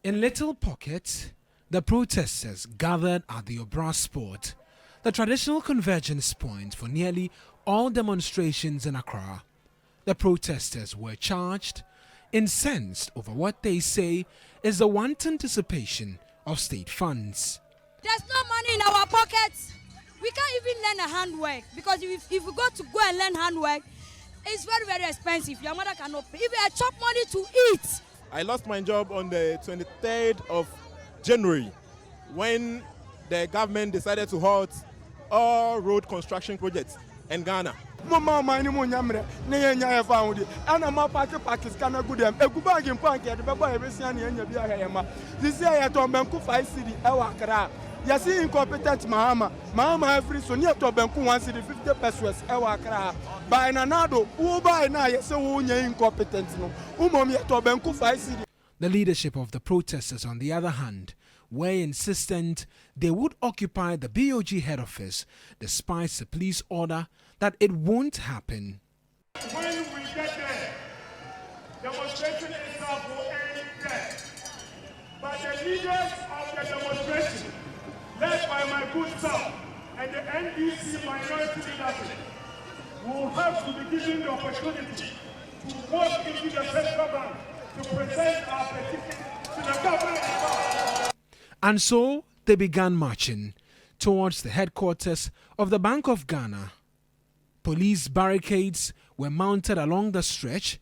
In little pockets, the protesters gathered at the Obra Sport, the traditional convergence point for nearly all demonstrations in Accra. The protesters were charged, incensed over what they say is the wanton dissipation of state funds. There's no money in our pockets. We can't even learn a handwork because if we go and learn handwork, it's very, very expensive. Your mother cannot pay. If you chop money to eat. I lost my job on the 23rd of January when the government decided to halt all road construction projects in Ghana. Yes, incompetent Mahama every so near to Benku 150 pesos ewa kra. By Nanado, who by now yes incompetent no. To Benku 5 The leadership of the protesters, on the other hand, were insistent they would occupy the BOG head office despite the police order that it won't happen. When we get there, demonstration itself will end there. But the leaders of the demonstration, led by my good self and the NDC minority leadership, will have to be given the opportunity to walk into the central bank to present our petition to the government. And so they began marching towards the headquarters of the Bank of Ghana. Police barricades were mounted along the stretch,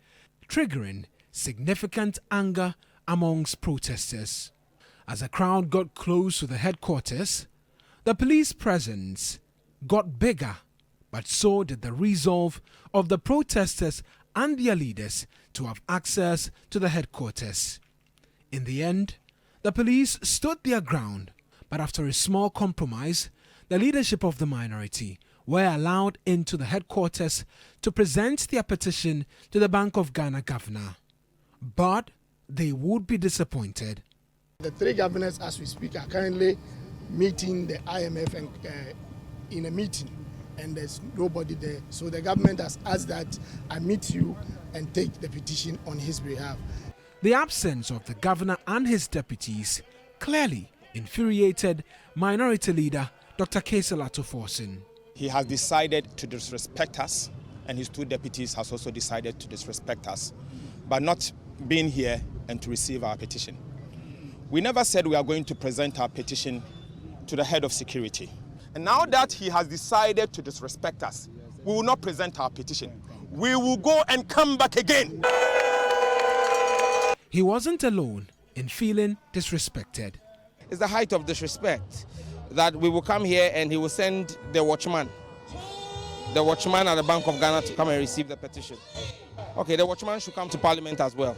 triggering significant anger amongst protesters. As the crowd got close to the headquarters, the police presence got bigger, but so did the resolve of the protesters and their leaders to have access to the headquarters. In the end, the police stood their ground, but after a small compromise, the leadership of the minority were allowed into the headquarters to present their petition to the Bank of Ghana governor. But they would be disappointed. The three governors, as we speak, are currently meeting the IMF and, in a meeting, and there's nobody there. So the government has asked that I meet you and take the petition on his behalf. The absence of the governor and his deputies clearly infuriated Minority Leader Dr. Keselato Forson. He has decided to disrespect us, and his two deputies has also decided to disrespect us, by not being here and to receive our petition. We never said we are going to present our petition to the head of security. And now that he has decided to disrespect us, we will not present our petition. We will go and come back again. He wasn't alone in feeling disrespected. It's the height of disrespect that we will come here and he will send the watchman at the Bank of Ghana to come and receive the petition. Okay, the watchman should come to Parliament as well.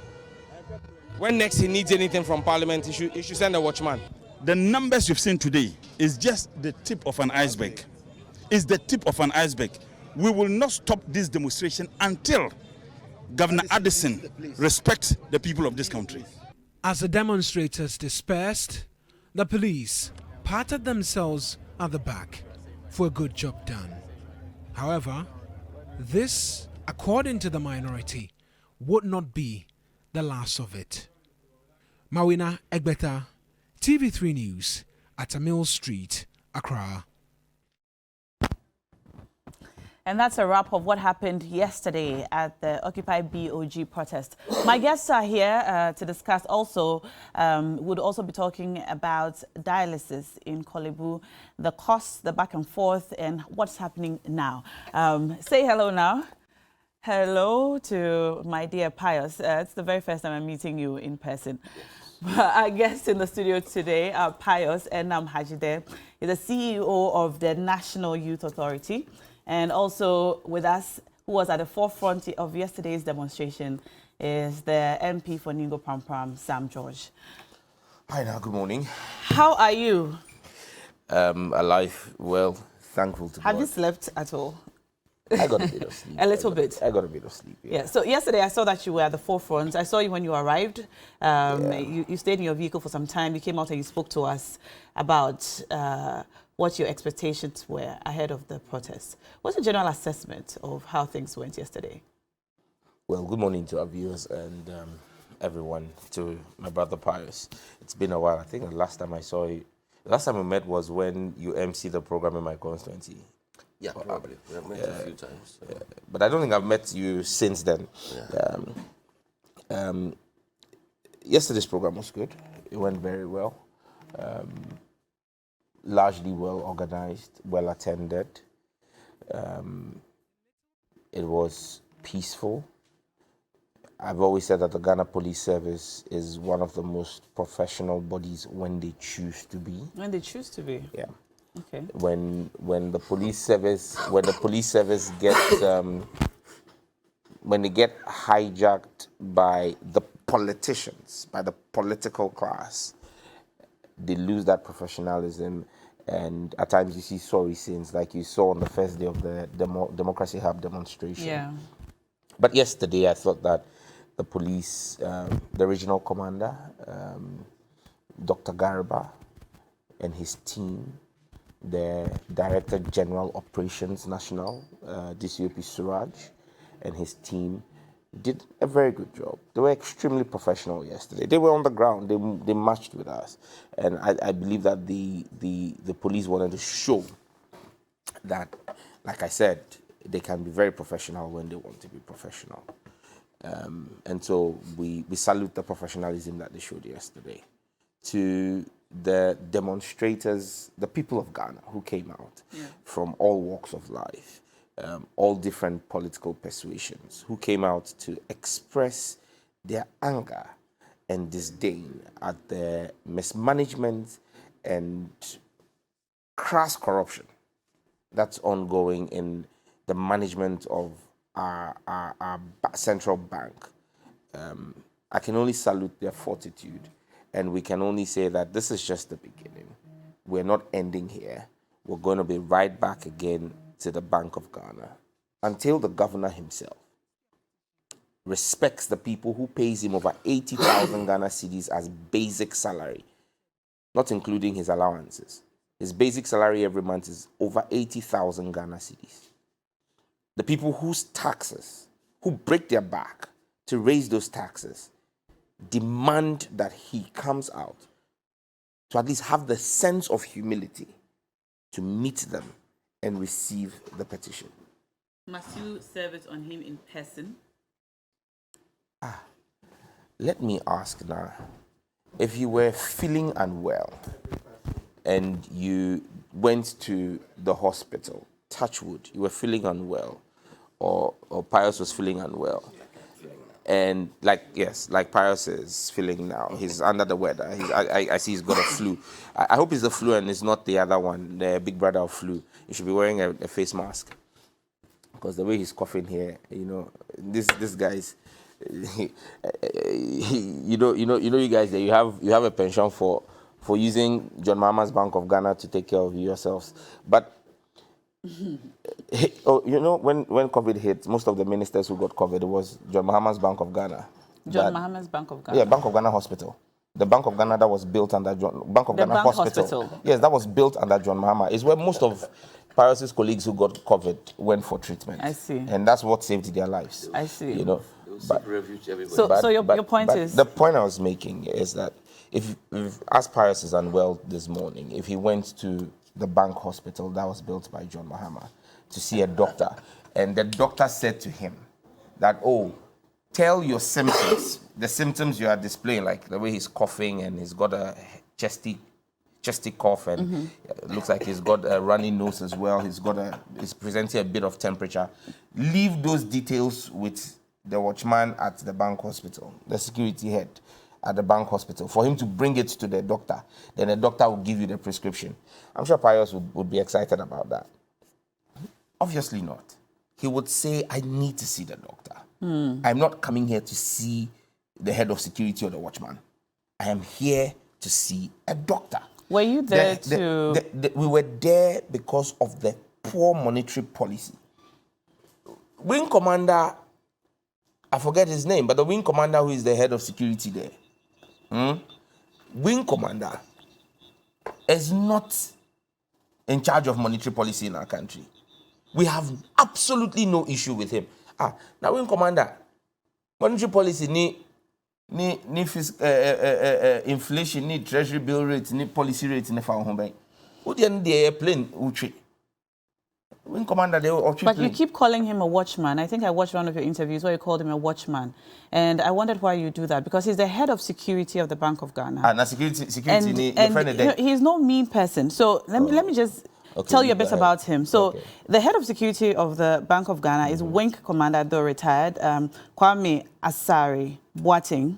When next he needs anything from Parliament, he should send a watchman. The numbers you've seen today is just the tip of an iceberg. It's the tip of an iceberg. We will not stop this demonstration until Governor Addison respects the people of this country. As the demonstrators dispersed, the police patted themselves at the back for a good job done. However, this, according to the minority, would not be the last of it. Mawina Egbeta, TV3 News, at Tamil Street, Accra. And that's a wrap of what happened yesterday at the Occupy BOG protest. My guests are here to discuss also, would also be talking about dialysis in Kolebu, the costs, the back and forth, and what's happening now. Say hello now. Hello to my dear Pius. It's the very first time I'm meeting you in person. But our guests in the studio today are Pius Enam Hajide. He's the CEO of the National Youth Authority. And also with us, who was at the forefront of yesterday's demonstration, is the MP for Ningo Prampram, Sam George. Hi now, good morning. How are you? Alive, well, thankful to God. Have you slept at all? I got a bit of sleep. A little bit? I got a bit of sleep, yeah. So yesterday I saw that you were at the forefront. I saw you when you arrived. You stayed in your vehicle for some time. You came out and you spoke to us about what your expectations were ahead of the protest. What's the general assessment of how things went yesterday? Well, good morning to our viewers, and everyone, to my brother Pius. It's been a while. I think the last time I saw you, the last time we met was when you emceed the program in my constituency. Yeah, probably. We have met a few times. So. But I don't think I've met you since then. Yeah. Yesterday's program was good. It went very well. Largely well organized, well attended. It was peaceful. I've always said that the Ghana Police Service is one of the most professional bodies when they choose to be. When they choose to be. Yeah. Okay. When the police service gets when they get hijacked by the politicians, by the political class, they lose that professionalism, and at times you see sorry scenes like you saw on the first day of the Democracy Hub demonstration. Yeah. But yesterday I thought that the police, the regional commander, Dr. Garba, and his team, the Director General Operations National, DCOP Suraj, and his team did a very good job. They were extremely professional yesterday. They were on the ground. They marched with us, and I believe that the police wanted to show that, like I said, they can be very professional when they want to be professional. And so we salute the professionalism that they showed yesterday. To the demonstrators, the people of Ghana who came out from all walks of life, all different political persuasions, who came out to express their anger and disdain at the mismanagement and crass corruption that's ongoing in the management of our central bank. I can only salute their fortitude, and we can only say that this is just the beginning. We're not ending here. We're going to be right back again to the Bank of Ghana until the governor himself respects the people who pays him over 80,000 Ghana cedis as basic salary, not including his allowances. His basic salary every month is over 80,000 Ghana cedis. The people whose taxes, who break their back to raise those taxes, demand that he comes out to at least have the sense of humility to meet them and receive the petition. Must you serve it on him in person? Let me ask now, if you were feeling unwell and you went to the hospital, touch wood, you were feeling unwell, or Pius was feeling unwell, and like Pius is feeling now, he's under the weather. I see he's got a flu. I hope it's the flu and it's not the other one, the big brother of flu. You should be wearing a face mask, because the way he's coughing here, this guy's, you guys, that you have a pension for using John Mahama's Bank of Ghana to take care of yourselves, but. When COVID hit, most of the ministers who got COVID, it was John Mahama's Bank of Ghana. John Mahama's Bank of Ghana? Yeah, Bank of Ghana Hospital. The Bank of Ghana that was built under Ghana Hospital. Yes, that was built under John Mahama. It's where most of Pius's colleagues who got COVID went for treatment. I see. And that's what saved their lives. I see. So your point is? The point I was making is that if as Pius is unwell this morning, if he went to the bank hospital that was built by John Mahama to see a doctor, and the doctor said to him that, tell your symptoms, the symptoms you are displaying, like the way he's coughing and he's got a chesty cough, and it looks like he's got a runny nose as well. He's presenting a bit of temperature. Leave those details with the watchman at the bank hospital, the security head at the bank hospital, for him to bring it to the doctor. Then the doctor will give you the prescription. I'm sure Pius would be excited about that. Obviously not. He would say, I need to see the doctor. I'm not coming here to see the head of security or the watchman. I am here to see a doctor. Were you there we were there because of the poor monetary policy. Wing commander, I forget his name, but the wing commander who is the head of security there, wing commander is not in charge of monetary policy in our country. We have absolutely no issue with him. Now wing commander, monetary policy ni ni inflation, ni treasury bill rate, ni policy rate, ni fa ho ban. Who the end the airplane uchi? Wing commander they But you keep calling him a watchman. I think I watched one of your interviews where you called him a watchman, and I wondered why you do that, because he's the head of security of the Bank of Ghana. And security, he's no mean person. So let me just tell you a bit about him. So the head of security of the Bank of Ghana is wing commander, though retired, Kwame Asari Boateng,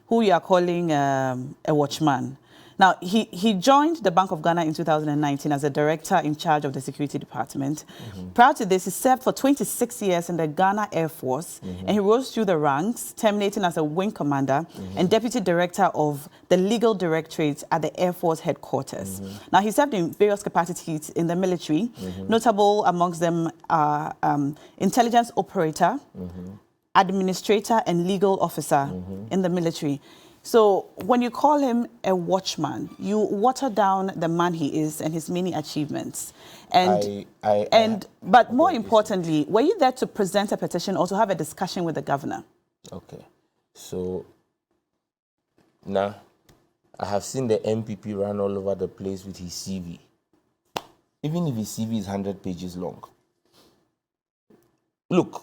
who you are calling a watchman. Now, he joined the Bank of Ghana in 2019 as a director in charge of the security department. Prior to this, he served for 26 years in the Ghana Air Force, and he rose through the ranks, terminating as a wing commander and deputy director of the legal directorate at the Air Force headquarters. Now, he served in various capacities in the military. Notable amongst them are intelligence operator, administrator, and legal officer in the military. So when you call him a watchman, you water down the man he is and his many achievements. But more importantly, were you there to present a petition or to have a discussion with the governor? Okay. So now I have seen the MPP run all over the place with his CV. Even if his CV is 100 pages long. Look,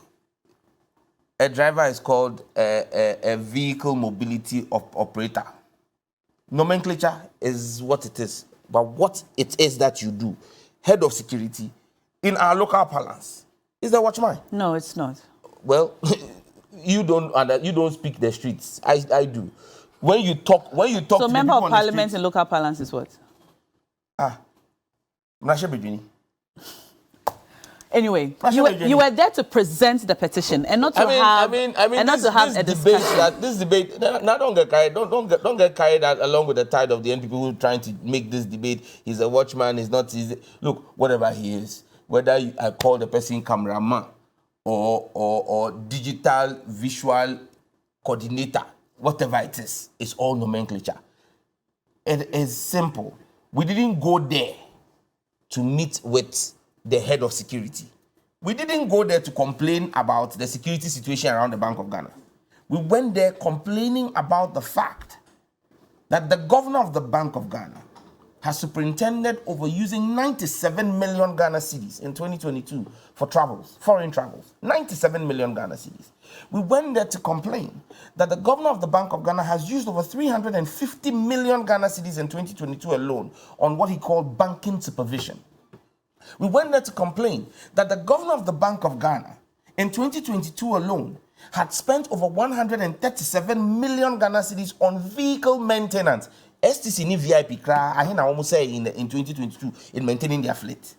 a driver is called a vehicle mobility operator. Nomenclature is what it is, but what it is that you do, head of security, in our local parlance, is the watchman. No, it's not. Well, you don't speak the streets. I do. When you talk. So member of parliament in local parlance is what? Anyway, you were there to present the petition and not to have a discussion. This debate. Now don't get carried. Don't get carried along with the tide of the NPP who trying to make this debate. He's a watchman. He's not. Look, whatever he is, whether I call the person cameraman or digital visual coordinator, whatever it is, it's all nomenclature. It is simple. We didn't go there to meet with the head of security. We didn't go there to complain about the security situation around the Bank of Ghana. We went there complaining about the fact that the governor of the Bank of Ghana has superintended over using 97 million Ghana cedis in 2022 for travels, foreign travels. 97 million Ghana cedis. We went there to complain that the governor of the Bank of Ghana has used over 350 million Ghana cedis in 2022 alone on what he called banking supervision. We went there to complain that the governor of the Bank of Ghana in 2022 alone had spent over 137 million Ghana cedis on vehicle maintenance. STC ni VIP cry, I hear almost say in 2022 in maintaining their fleet.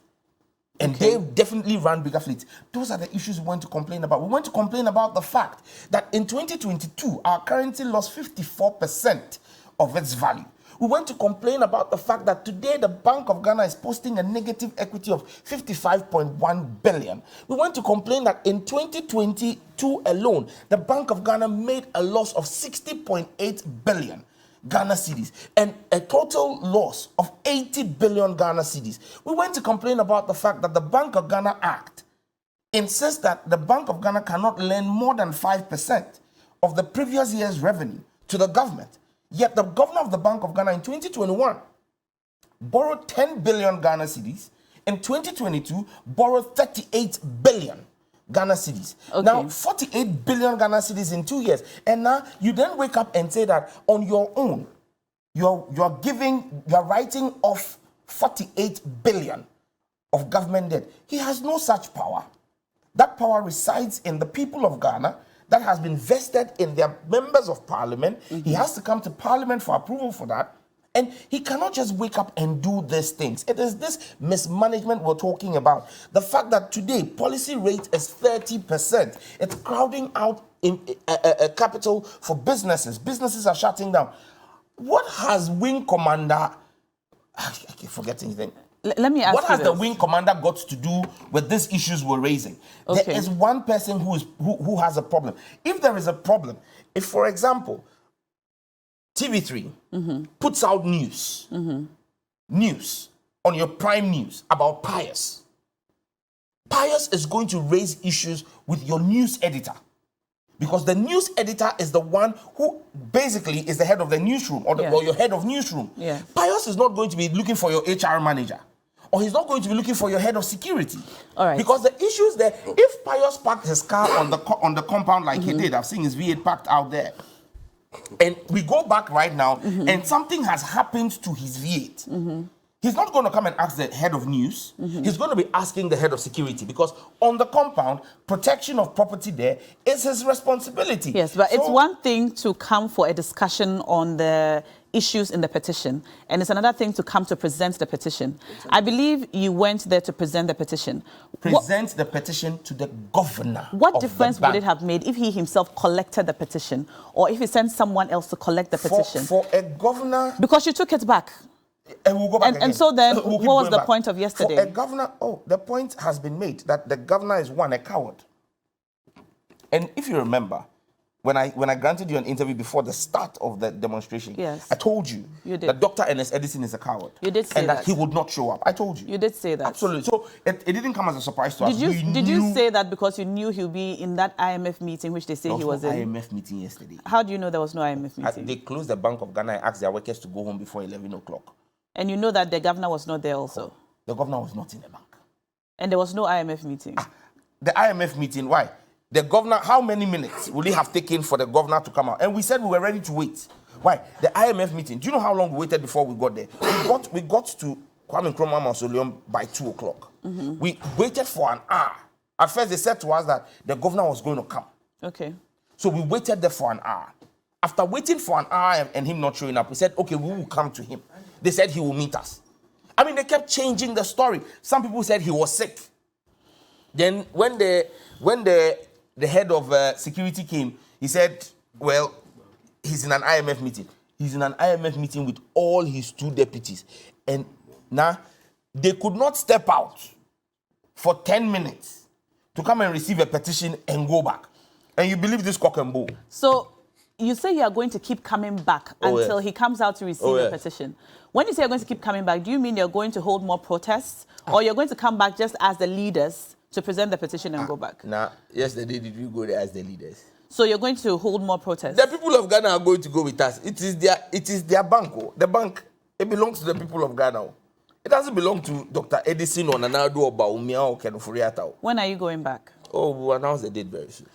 And they definitely ran bigger fleets. Those are the issues we went to complain about. We went to complain about the fact that in 2022, our currency lost 54% of its value. We went to complain about the fact that today the Bank of Ghana is posting a negative equity of 55.1 billion. We went to complain that in 2022 alone, the Bank of Ghana made a loss of 60.8 billion Ghana cedis and a total loss of 80 billion Ghana cedis. We went to complain about the fact that the Bank of Ghana Act insists that the Bank of Ghana cannot lend more than 5% of the previous year's revenue to the government. Yet the governor of the Bank of Ghana in 2021 borrowed 10 billion Ghana cedis. In 2022, borrowed 38 billion Ghana cedis. Okay. Now, 48 billion Ghana cedis in 2 years. And now you then wake up and say that on your own, you're writing off 48 billion of government debt. He has no such power. That power resides in the people of Ghana that has been vested in their members of parliament. He has to come to parliament for approval for that. And he cannot just wake up and do these things. It is this mismanagement we're talking about. The fact that today policy rate is 30%. It's crowding out capital for businesses. Businesses are shutting down. What has Wing Commander... I keep forgetting his name. Let me ask what has the Wing Commander got to do with these issues we're raising? Okay. There is one person who has a problem. If there is a problem, if, for example, TV3 puts out news on your prime news about Pius is going to raise issues with your news editor Because the news editor is the one who basically is the head of the newsroom or your head of newsroom. Yeah. Pius is not going to be looking for your HR manager, or he's not going to be looking for your head of security. All right. Because the issues there, if Pius parked his car on the compound like he did, I've seen his V8 parked out there, and we go back right now, and something has happened to his V8. He's not going to come and ask the head of news. He's going to be asking the head of security, because on the compound, protection of property there is his responsibility. Yes, but it's one thing to come for a discussion on the issues in the petition, and it's another thing to come to present the petition. I believe you went there to present the petition. Present the petition to the governor. What difference would it have made if he himself collected the petition, or if he sent someone else to collect the petition? For a governor... Because you took it back. And we'll go back and so then, what was the point of yesterday? For a governor, the point has been made that the governor is a coward. And if you remember, when I granted you an interview before the start of the demonstration, yes, I told you that Dr. Ernest Edison is a coward. You did say and that he would not show up. I told you. You did say that. Absolutely. So it didn't come as a surprise to us. Did you say that because you knew he'll be in that IMF meeting, which they say he was in? IMF meeting yesterday. How do you know there was no IMF meeting? They closed the Bank of Ghana and asked their workers to go home before 11 o'clock. And you know that the governor was not there also? The governor was not in the bank. And there was no IMF meeting? The IMF meeting, why? The governor, how many minutes would it have taken for the governor to come out? And we said we were ready to wait. Why? The IMF meeting, do you know how long we waited before we got there? We got to Kwame Nkrumah Mausoleum by 2 o'clock. We waited for an hour. At first they said to us that the governor was going to come. Okay. So we waited there for an hour. After waiting for an hour and him not showing up, we said, okay, we will come to him. They said he will meet us. I mean, they kept changing the story. Some people said he was sick. Then when the head of security came, he said, well, he's in an IMF meeting. He's in an IMF meeting with all his 2 deputies. And now they could not step out for 10 minutes to come and receive a petition and go back. And you believe this cock and bull? So you say you are going to keep coming back until he comes out to receive the petition. When you say you're going to keep coming back, do you mean you're going to hold more protests, or you're going to come back just as the leaders to present the petition and go back? Nah, yesterday did we go there as the leaders? So you're going to hold more protests? The people of Ghana are going to go with us. It is their bank. The bank, it belongs to the people of Ghana. It doesn't belong to Dr. Edison or Nanado or Baumia or Kenofuriata. When are you going back? Oh, we'll announce the date very soon.